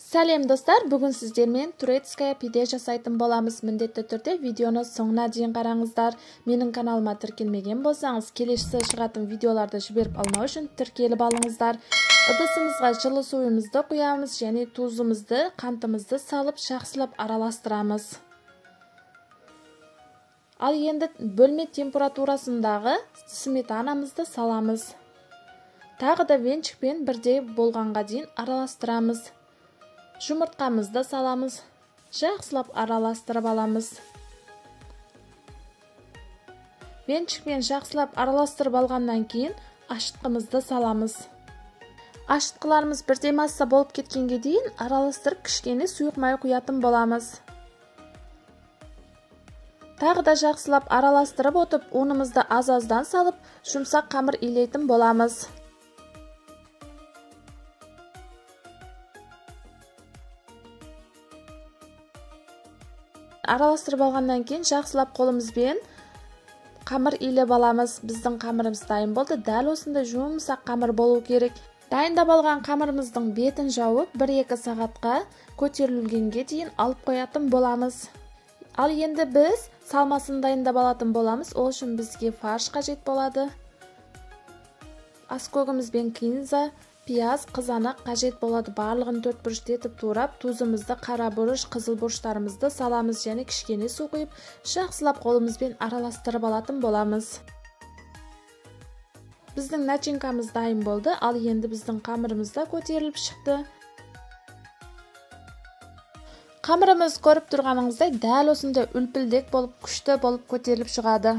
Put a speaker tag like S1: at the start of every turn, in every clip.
S1: Сәлем достар, бүгін сіздермен турецкая пиде жасайтын боламыз. Міндетті түрде видеоны соңына дейін қараңыздар. Менің каналыма тіркелмеген болсаңыз, келесі шығатын видеоларды жіберіп алмау үшін тіркеліп алыңыздар. Ыдысымызға жылы суымызды құямыз және тұзымызды, қантымызды салып, жақсылап араластырамыз. Ал енді бөлме температурасындағы сметанамызды саламыз. Тағы да венчикпен бірдей болғанға дейін араластырамыз. Жұмыртқамызды саламыз, жақсылап араластырып аламыз. Венчикпен жақсылап араластырып алғаннан кейін ашытқымызды саламыз. Ашытқыларымыз бірдей масса болып кеткенге дейін араластырып кішкене сұйық май құятын боламыз. Тағы да жақсылап араластырып отып, ұнымызды аз-аздан салып, жұмсақ қамыр илейтін боламыз. Араластырып алғаннан кейін жақсылап қолымызбен қамыр илеп аламыз. Біздің қамырымыз дайын болды. Дәл осындай жұмсақ қамыр болу керек. Дайындап алған қамырымыздың бетін жауып 1-2 сағатқа көтерілгенге дейін алып қоятын боламыз. Ал енді біз салмасын дайындап алатын боламыз. Ол үшін бізге фарш қажет болады. Аскөгіміз бен кинза, пияз, қызанақ қажет болады. Барлығын 4 бұрышты етіп турап, тұзымызды, қара бұрыш, қызыл бұрыштарымызды саламыз және кішкене су құйып, жақсылап қолымызбен араластырып алатын боламыз. Біздің начинкамыз дайын болды. Ал енді біздің қамырымыз да көтеріліп шықты. Қамырымыз көріп тұрғаныңыздай дәл осындай үлпілдек болып, күшті болып көтеріліп шығады.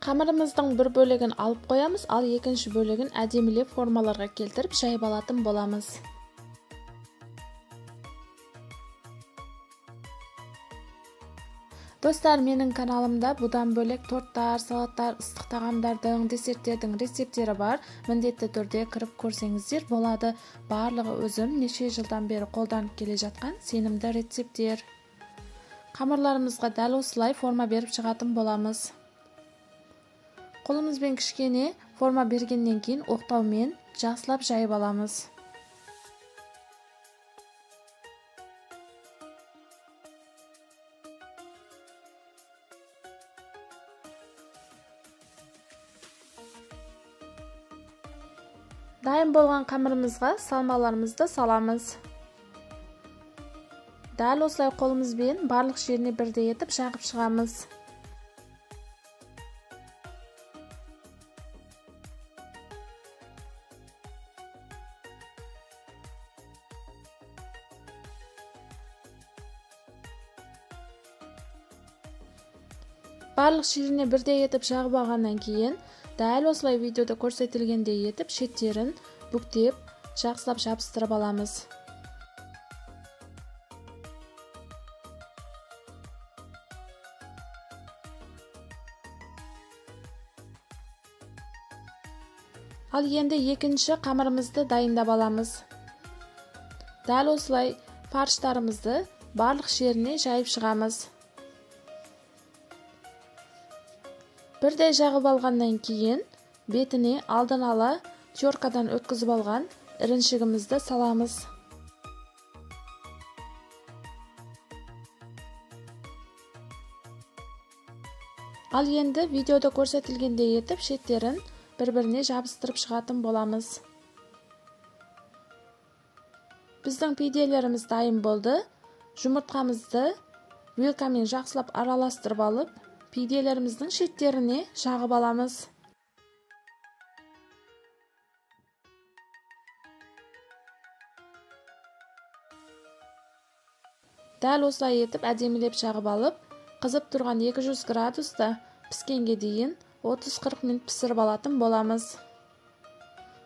S1: Қамырымыздың бір бөлігін алып қоямыз, ал екінші бөлігін әдемілеп формаларға келтіріп жайып алатын боламыз. Достар, менің каналымда бұдан бөлек торттар, салаттар, ыстық тағамдардың, десерттердің рецептері бар. Міндетті түрде кіріп көрсеңіздер болады. Барлығы өзім неше жылдан бері қолданып келе жатқан сенімді рецепттер. Қамырларымызға дәл осылай форма беріп шығатын боламыз. Қолымызбен кішкене форма бергеннен кейін оқтаумен жақсылап жайып аламыз. Дайын болған қамырымызға салмаларымызды саламыз. Дәл осылай қолымызбен барлық жеріне бірдей етіп жағып шығамыз. Барлық жеріне бірдей етіп жағып алғаннан кейін, дәл осылай видеода көрсетілгендей етіп, шеттерін бүктеп, жақсылап жабыстырып аламыз. Ал енді екінші қамырымызды дайындап аламыз. Дәл осылай фарштарымызды барлық жеріне жайып шығамыз. Бірдей жағып алғаннан кейін, бетіне алдын ала теркадан өткізіп алған іріншігімізді саламыз. Ал енді видеода көрсетілгендей етіп, шеттерін бір-біріне жабыстырып шығатын боламыз. Біздің пиделеріміз дайын болды. Жұмыртқамызды вилкамен жақсылап араластырып алып, пиделеріміздің шеттеріне жағып аламыз. Дәл осылай етіп әдемілеп жағып алып, қызып тұрған 200 градуста піскенге дейін 30-40 минут пісіріп алатын боламыз.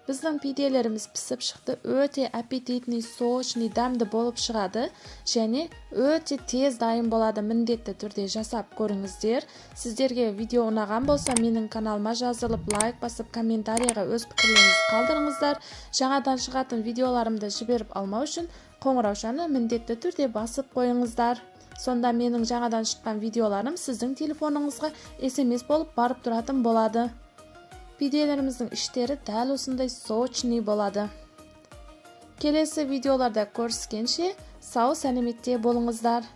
S1: Біздің пиделеріміз пісіп шықты, өте аппетитный, сочный, дәмді болып шығады және өте тез дайын болады. Міндетті түрде жасап көріңіздер. Сіздерге видео ұнаған болса, менің каналыма жазылып, лайк басып, комментарияға өз пікірлеріңізді қалдырыңыздар. Жаңадан шығатын видеоларымды жіберіп алмау үшін қоңыраушаны міндетті түрде басып қойыңыздар. Сонда менің жаңадан шыққан видеоларым сіздің телефоныңызға SMS болып барып тұратын болады. Pidelerimizдің іштері дәл осындай сочный болады. Келесі видеоларда көріскенше, сау сәлеметте болыңыздар.